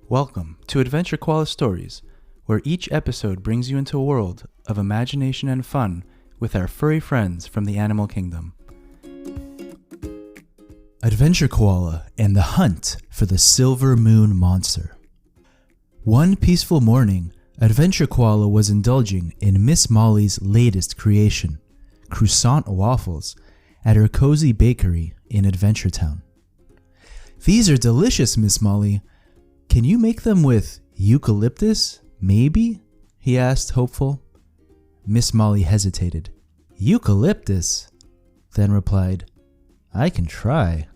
Welcome to Adventure Koala Stories, where each episode brings you into a world of imagination and fun with our furry friends from the animal kingdom. Adventure Koala and the Hunt for the Silver Moon Monster. One peaceful morning, Adventure Koala was indulging in Miss Molly's latest creation, croissant waffles, at her cozy bakery in Adventure Town. "These are delicious, Miss Molly. Can you make them with eucalyptus, maybe?" he asked, hopeful. Miss Molly hesitated. "Eucalyptus?" then replied, "I can try."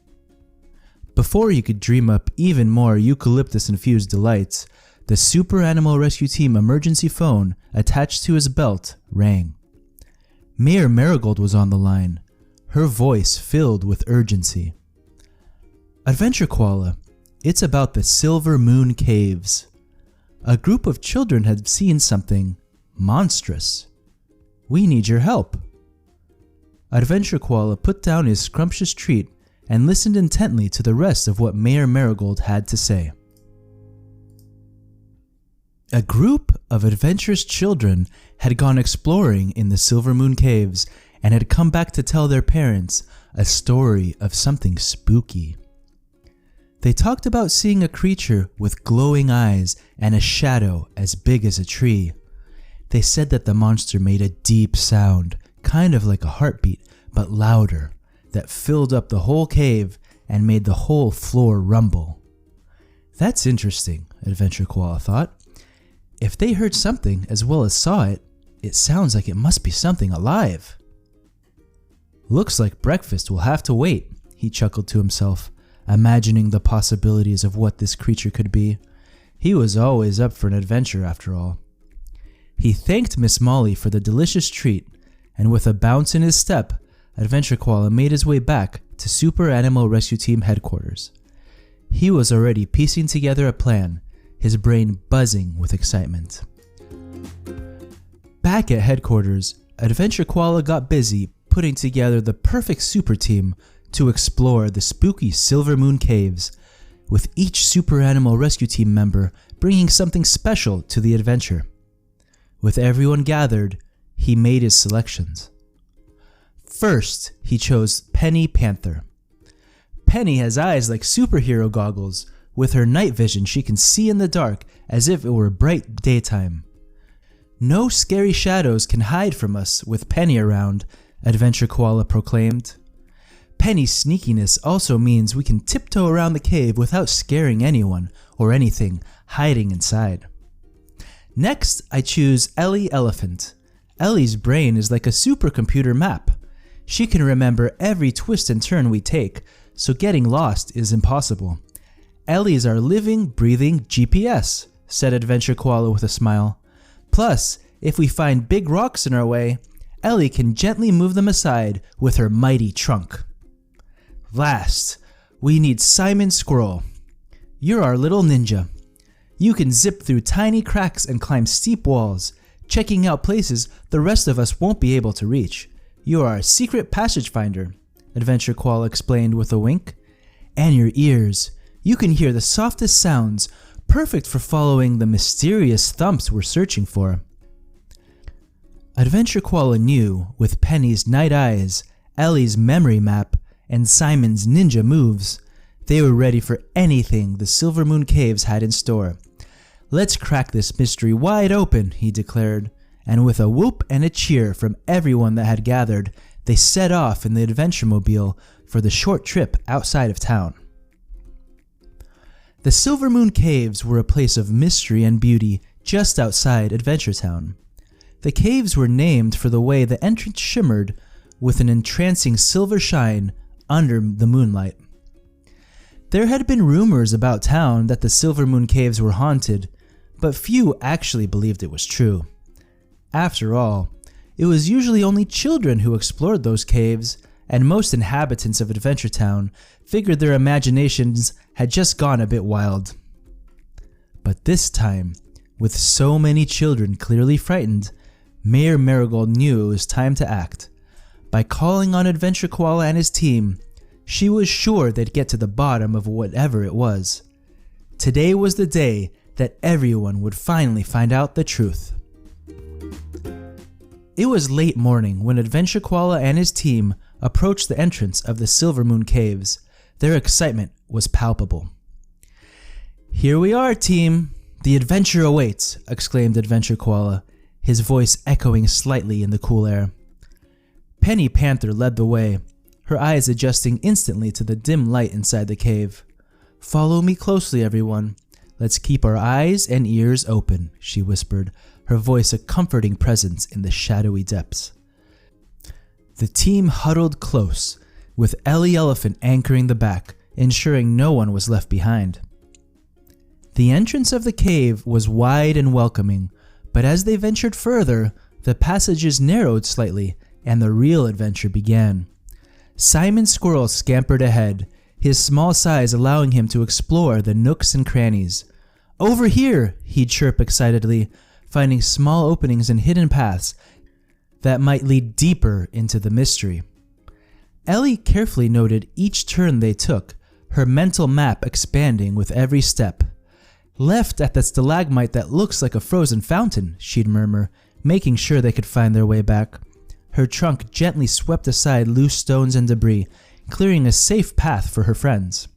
Before he could dream up even more eucalyptus-infused delights, the Super Animal Rescue Team emergency phone attached to his belt rang. Mayor Marigold was on the line, her voice filled with urgency. "Adventure Koala, it's about the Silver Moon Caves. A group of children have seen something monstrous. We need your help." Adventure Koala put down his scrumptious treat and listened intently to the rest of what Mayor Marigold had to say. A group of adventurous children had gone exploring in the Silver Moon Caves and had come back to tell their parents a story of something spooky. They talked about seeing a creature with glowing eyes and a shadow as big as a tree. They said that the monster made a deep sound, kind of like a heartbeat, but louder, that filled up the whole cave and made the whole floor rumble. "That's interesting," Adventure Koala thought. "If they heard something as well as saw it, it sounds like it must be something alive." "Looks like breakfast will have to wait," he chuckled to himself, imagining the possibilities of what this creature could be. He was always up for an adventure after all. He thanked Miss Molly for the delicious treat, and with a bounce in his step, Adventure Koala made his way back to Super Animal Rescue Team headquarters. He was already piecing together a plan, his brain buzzing with excitement. Back at headquarters, Adventure Koala got busy putting together the perfect super team to explore the spooky Silver Moon Caves, with each Super Animal Rescue Team member bringing something special to the adventure. With everyone gathered, he made his selections. First, he chose Penny Panther. Penny has eyes like superhero goggles. With her night vision, she can see in the dark as if it were bright daytime. "No scary shadows can hide from us with Penny around," Adventure Koala proclaimed. "Penny's sneakiness also means we can tiptoe around the cave without scaring anyone or anything hiding inside." Next, I choose Ellie Elephant. Ellie's brain is like a supercomputer map. She can remember every twist and turn we take, so getting lost is impossible. "Ellie is our living, breathing GPS," said Adventure Koala with a smile. "Plus, if we find big rocks in our way, Ellie can gently move them aside with her mighty trunk." Last, we need Simon Squirrel. "You're our little ninja. You can zip through tiny cracks and climb steep walls, checking out places the rest of us won't be able to reach. You are our secret passage finder," Adventure Koala explained with a wink. "And your ears. You can hear the softest sounds, perfect for following the mysterious thumps we're searching for." Adventure Koala knew, with Penny's night eyes, Ellie's memory map, and Simon's ninja moves, they were ready for anything the Silver Moon Caves had in store. "Let's crack this mystery wide open," he declared, and with a whoop and a cheer from everyone that had gathered, they set off in the adventure mobile for the short trip outside of town. The Silver Moon Caves were a place of mystery and beauty just outside Adventure Town. The caves were named for the way the entrance shimmered with an entrancing silver shine under the moonlight. There had been rumors about town that the Silver Moon Caves were haunted, but few actually believed it was true. After all, it was usually only children who explored those caves, and most inhabitants of Adventure Town figured their imaginations had just gone a bit wild. But this time, with so many children clearly frightened, Mayor Marigold knew it was time to act. By calling on Adventure Koala and his team, she was sure they'd get to the bottom of whatever it was. Today was the day that everyone would finally find out the truth. It was late morning when Adventure Koala and his team approached the entrance of the Silver Moon Caves. Their excitement was palpable. "Here we are, team. The adventure awaits," exclaimed Adventure Koala, his voice echoing slightly in the cool air. Penny Panther led the way, her eyes adjusting instantly to the dim light inside the cave. "Follow me closely, everyone. Let's keep our eyes and ears open," she whispered, her voice a comforting presence in the shadowy depths. The team huddled close, with Ellie Elephant anchoring the back, ensuring no one was left behind. The entrance of the cave was wide and welcoming, but as they ventured further, the passages narrowed slightly and the real adventure began. Simon Squirrel scampered ahead, his small size allowing him to explore the nooks and crannies. "Over here!" he'd chirp excitedly, finding small openings and hidden paths that might lead deeper into the mystery. Ellie carefully noted each turn they took, her mental map expanding with every step. "Left at the stalagmite that looks like a frozen fountain," she'd murmur, making sure they could find their way back. Her trunk gently swept aside loose stones and debris, clearing a safe path for her friends.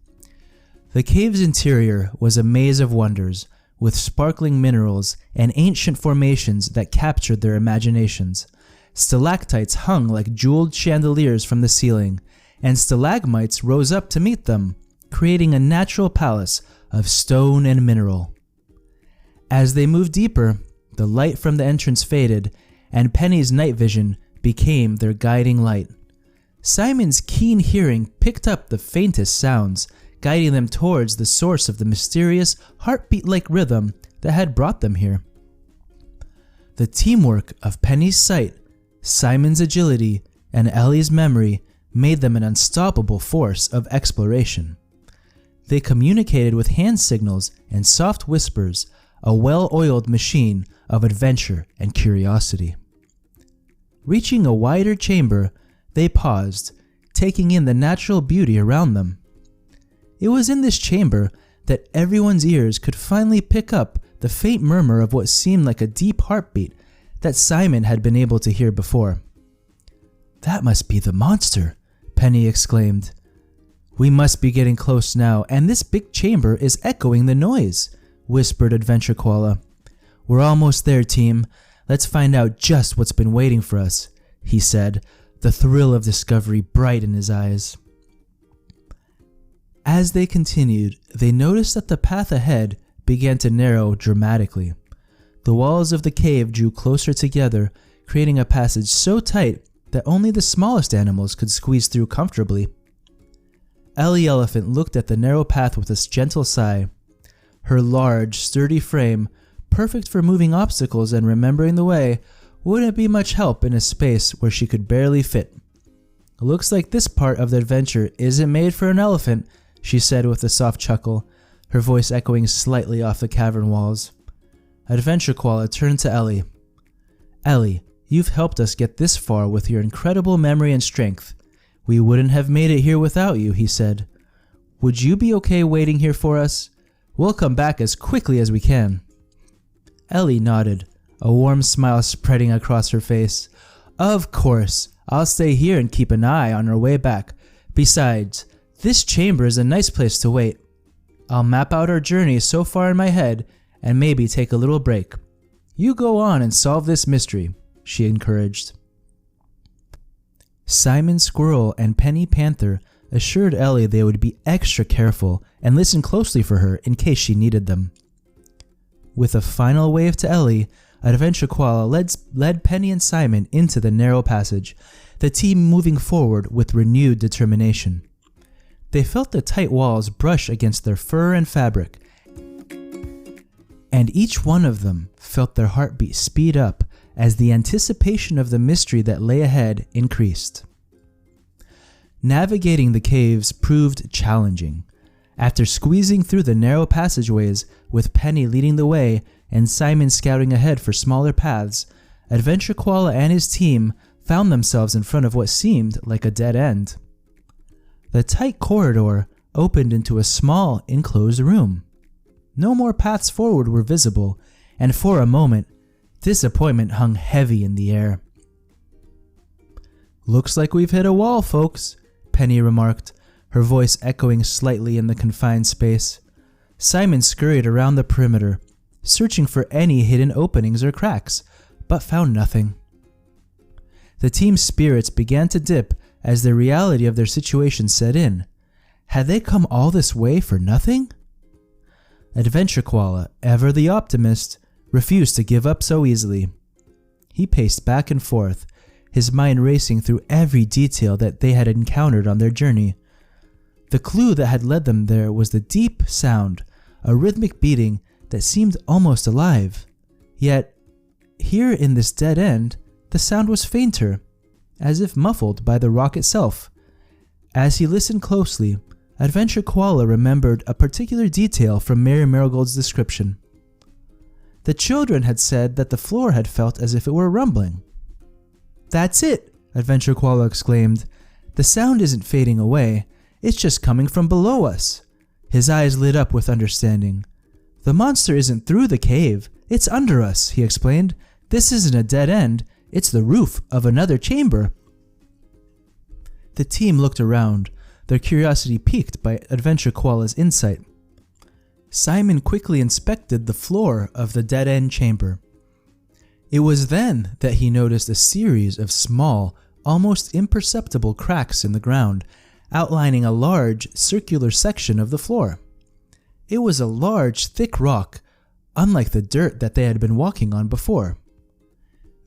The cave's interior was a maze of wonders, with sparkling minerals and ancient formations that captured their imaginations. Stalactites hung like jeweled chandeliers from the ceiling, and stalagmites rose up to meet them, creating a natural palace of stone and mineral. As they moved deeper, the light from the entrance faded, and Penny's night vision became their guiding light. Simon's keen hearing picked up the faintest sounds, guiding them towards the source of the mysterious, heartbeat-like rhythm that had brought them here. The teamwork of Penny's sight, Simon's agility, and Ellie's memory made them an unstoppable force of exploration. They communicated with hand signals and soft whispers, a well-oiled machine of adventure and curiosity. Reaching a wider chamber, they paused, taking in the natural beauty around them. It was in this chamber that everyone's ears could finally pick up the faint murmur of what seemed like a deep heartbeat that Simon had been able to hear before. "That must be the monster," Penny exclaimed. "We must be getting close now, and this big chamber is echoing the noise," whispered Adventure Koala. "We're almost there, team. Let's find out just what's been waiting for us," he said, the thrill of discovery bright in his eyes. As they continued, they noticed that the path ahead began to narrow dramatically. The walls of the cave drew closer together, creating a passage so tight that only the smallest animals could squeeze through comfortably. Ellie Elephant looked at the narrow path with a gentle sigh. Her large, sturdy frame, perfect for moving obstacles and remembering the way, wouldn't be much help in a space where she could barely fit. "Looks like this part of the adventure isn't made for an elephant," she said with a soft chuckle, her voice echoing slightly off the cavern walls. Adventure Koala turned to Ellie. "Ellie, you've helped us get this far with your incredible memory and strength. We wouldn't have made it here without you," he said. "Would you be okay waiting here for us? We'll come back as quickly as we can." Ellie nodded, a warm smile spreading across her face. "Of course, I'll stay here and keep an eye on our way back. Besides, this chamber is a nice place to wait. I'll map out our journey so far in my head and maybe take a little break. You go on and solve this mystery," she encouraged. Simon Squirrel and Penny Panther assured Ellie they would be extra careful and listen closely for her in case she needed them. With a final wave to Ellie, Adventure Koala led Penny and Simon into the narrow passage, the team moving forward with renewed determination. They felt the tight walls brush against their fur and fabric, and each one of them felt their heartbeat speed up as the anticipation of the mystery that lay ahead increased. Navigating the caves proved challenging. After squeezing through the narrow passageways, with Penny leading the way and Simon scouting ahead for smaller paths, Adventure Koala and his team found themselves in front of what seemed like a dead end. The tight corridor opened into a small, enclosed room. No more paths forward were visible, and for a moment, disappointment hung heavy in the air. "Looks like we've hit a wall, folks," Penny remarked, her voice echoing slightly in the confined space. Simon scurried around the perimeter, searching for any hidden openings or cracks, but found nothing. The team's spirits began to dip as the reality of their situation set in. Had they come all this way for nothing? Adventure Koala, ever the optimist, refused to give up so easily. He paced back and forth, his mind racing through every detail that they had encountered on their journey. The clue that had led them there was the deep sound, a rhythmic beating that seemed almost alive. Yet, here in this dead end, the sound was fainter, as if muffled by the rock itself. As he listened closely, Adventure Koala remembered a particular detail from Mary Marigold's description. The children had said that the floor had felt as if it were rumbling. "That's it!" Adventure Koala exclaimed. "The sound isn't fading away, it's just coming from below us." His eyes lit up with understanding. "The monster isn't through the cave, it's under us," he explained. "This isn't a dead end, it's the roof of another chamber." The team looked around, their curiosity piqued by Adventure Koala's insight. Simon quickly inspected the floor of the dead-end chamber. It was then that he noticed a series of small, almost imperceptible cracks in the ground, outlining a large, circular section of the floor. It was a large, thick rock, unlike the dirt that they had been walking on before.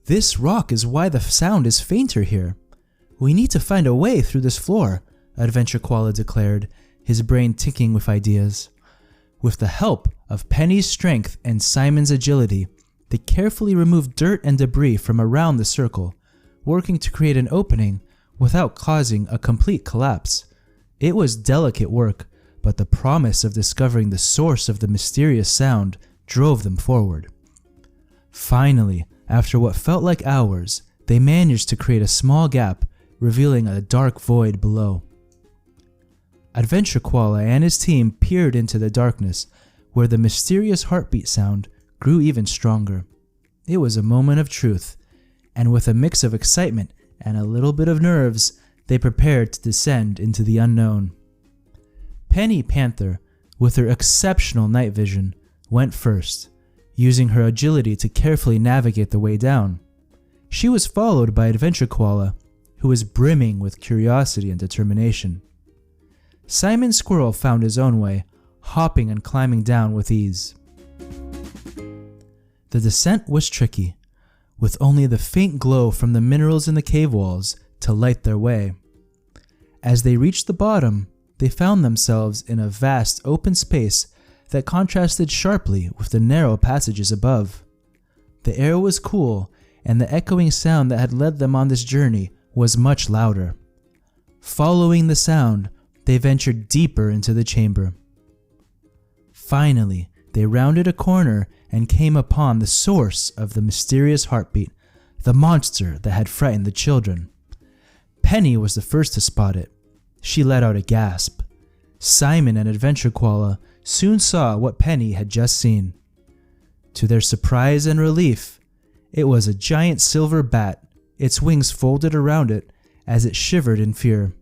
"This rock is why the sound is fainter here. We need to find a way through this floor," Adventure Koala declared, his brain ticking with ideas. With the help of Penny's strength and Simon's agility, they carefully removed dirt and debris from around the circle, working to create an opening without causing a complete collapse. It was delicate work, but the promise of discovering the source of the mysterious sound drove them forward. Finally, after what felt like hours, they managed to create a small gap, revealing a dark void below. Adventure Koala and his team peered into the darkness, where the mysterious heartbeat sound grew even stronger. It was a moment of truth, and with a mix of excitement and a little bit of nerves, they prepared to descend into the unknown. Penny Panther, with her exceptional night vision, went first, using her agility to carefully navigate the way down. She was followed by Adventure Koala, who was brimming with curiosity and determination. Simon Squirrel found his own way, hopping and climbing down with ease. The descent was tricky, with only the faint glow from the minerals in the cave walls to light their way. As they reached the bottom, they found themselves in a vast open space that contrasted sharply with the narrow passages above. The air was cool, and the echoing sound that had led them on this journey was much louder. Following the sound, they ventured deeper into the chamber. Finally, they rounded a corner and came upon the source of the mysterious heartbeat, the monster that had frightened the children. Penny was the first to spot it. She let out a gasp. Simon and Adventure Koala soon saw what Penny had just seen. To their surprise and relief, it was a giant silver bat, its wings folded around it as it shivered in fear.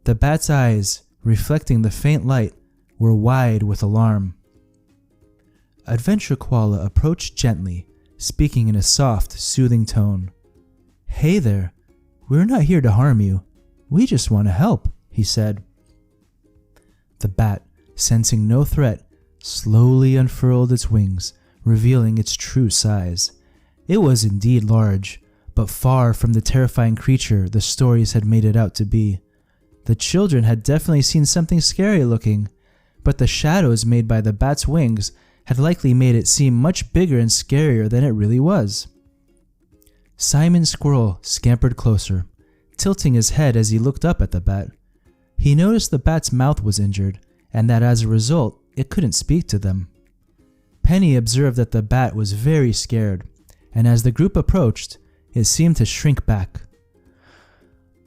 The bat's eyes, reflecting the faint light, were wide with alarm. Adventure Koala approached gently, speaking in a soft, soothing tone. "Hey there, we're not here to harm you. We just want to help," he said. The bat, sensing no threat, slowly unfurled its wings, revealing its true size. It was indeed large, but far from the terrifying creature the stories had made it out to be. The children had definitely seen something scary looking, but the shadows made by the bat's wings had likely made it seem much bigger and scarier than it really was. Simon Squirrel scampered closer, tilting his head as he looked up at the bat. He noticed the bat's mouth was injured, and that as a result, it couldn't speak to them. Penny observed that the bat was very scared, and as the group approached, it seemed to shrink back.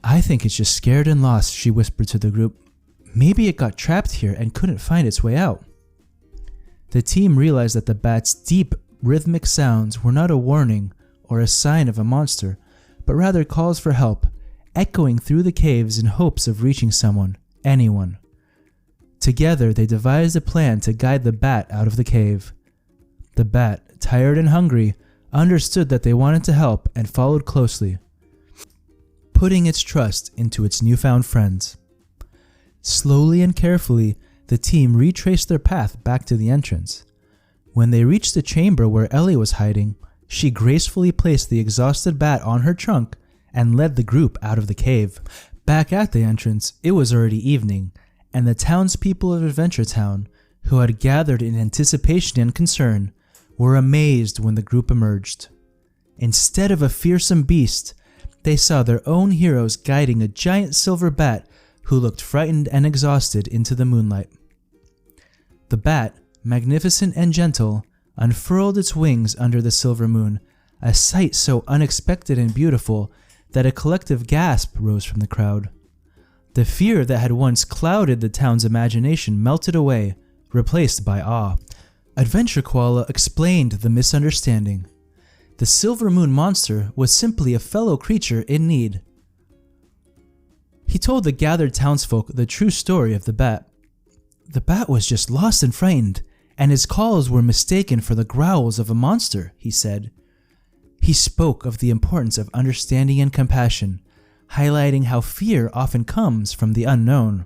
"I think it's just scared and lost," she whispered to the group. "Maybe it got trapped here and couldn't find its way out." The team realized that the bat's deep, rhythmic sounds were not a warning or a sign of a monster, but rather calls for help, echoing through the caves in hopes of reaching someone, anyone. Together, they devised a plan to guide the bat out of the cave. The bat, tired and hungry, understood that they wanted to help and followed closely, putting its trust into its newfound friends. Slowly and carefully, the team retraced their path back to the entrance. When they reached the chamber where Ellie was hiding, she gracefully placed the exhausted bat on her trunk and led the group out of the cave. Back at the entrance, it was already evening, and the townspeople of Adventure Town, who had gathered in anticipation and concern, were amazed when the group emerged. Instead of a fearsome beast, they saw their own heroes guiding a giant silver bat who looked frightened and exhausted into the moonlight. The bat, magnificent and gentle, unfurled its wings under the silver moon, a sight so unexpected and beautiful that a collective gasp rose from the crowd. The fear that had once clouded the town's imagination melted away, replaced by awe. Adventure Koala explained the misunderstanding. The silver moon monster was simply a fellow creature in need. He told the gathered townsfolk the true story of the bat. The bat was just lost and frightened, and his calls were mistaken for the growls of a monster, he said. He spoke of the importance of understanding and compassion, highlighting how fear often comes from the unknown.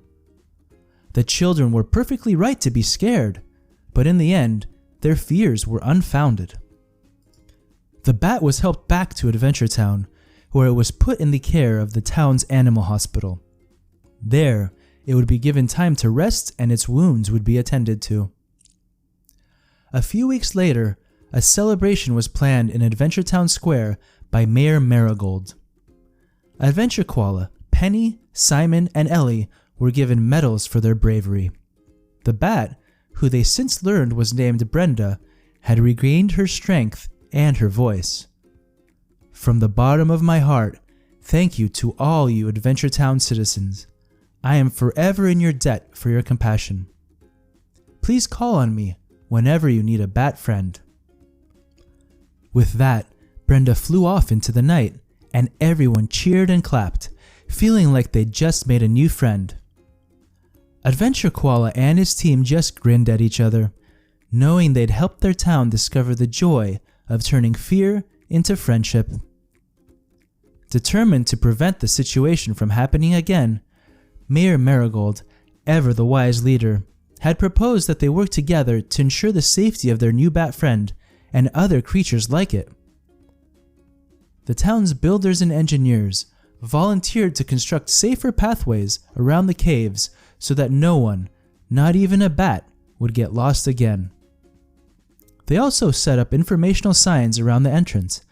The children were perfectly right to be scared, but in the end, their fears were unfounded. The bat was helped back to Adventure Town, where it was put in the care of the town's animal hospital. There, it would be given time to rest and its wounds would be attended to. A few weeks later, a celebration was planned in Adventure Town Square by Mayor Marigold. Adventure Koala, Penny, Simon, and Ellie were given medals for their bravery. The bat, who they since learned was named Brenda, had regained her strength and her voice. From the bottom of my heart, thank you to all you Adventure Town citizens. I am forever in your debt for your compassion. Please call on me whenever you need a bat friend. With that, Brenda flew off into the night, and everyone cheered and clapped, feeling like they'd just made a new friend. Adventure Koala and his team just grinned at each other, knowing they'd helped their town discover the joy of turning fear into friendship. Determined to prevent the situation from happening again, Mayor Marigold, ever the wise leader, had proposed that they work together to ensure the safety of their new bat friend and other creatures like it. The town's builders and engineers volunteered to construct safer pathways around the caves so that no one, not even a bat, would get lost again. They also set up informational signs around the entrance,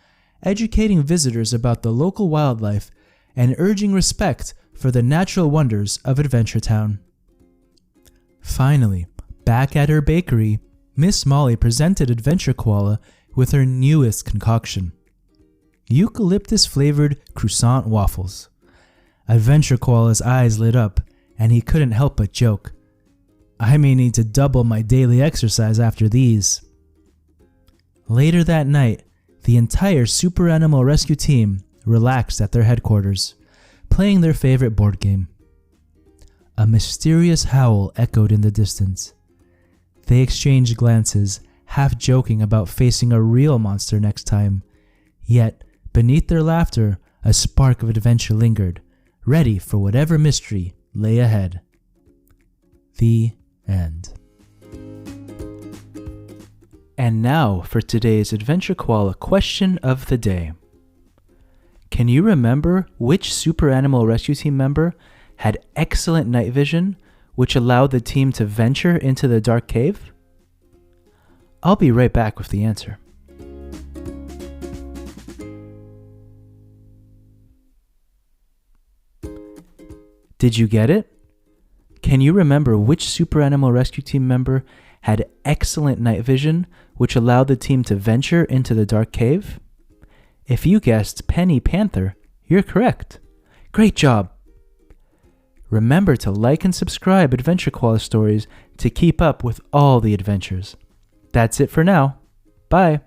educating visitors about the local wildlife and urging respect for the natural wonders of Adventure Town. Finally, back at her bakery, Miss Molly presented Adventure Koala with her newest concoction: eucalyptus-flavored croissant waffles. Adventure Koala's eyes lit up, and he couldn't help but joke, "I may need to double my daily exercise after these." Later that night, the entire Super Animal Rescue team relaxed at their headquarters, playing their favorite board game. A mysterious howl echoed in the distance. They exchanged glances, half joking about facing a real monster next time. Yet, beneath their laughter, a spark of adventure lingered, ready for whatever mystery lay ahead. The end. And now for today's Adventure Koala question of the day. Can you remember which Super Animal Rescue Team member had excellent night vision, which allowed the team to venture into the dark cave? I'll be right back with the answer. Did you get it? Can you remember which Super Animal Rescue Team member had excellent night vision, which allowed the team to venture into the dark cave? If you guessed Penny Panther, you're correct. Great job! Remember to like and subscribe Adventure Koala Stories to keep up with all the adventures. That's it for now. Bye.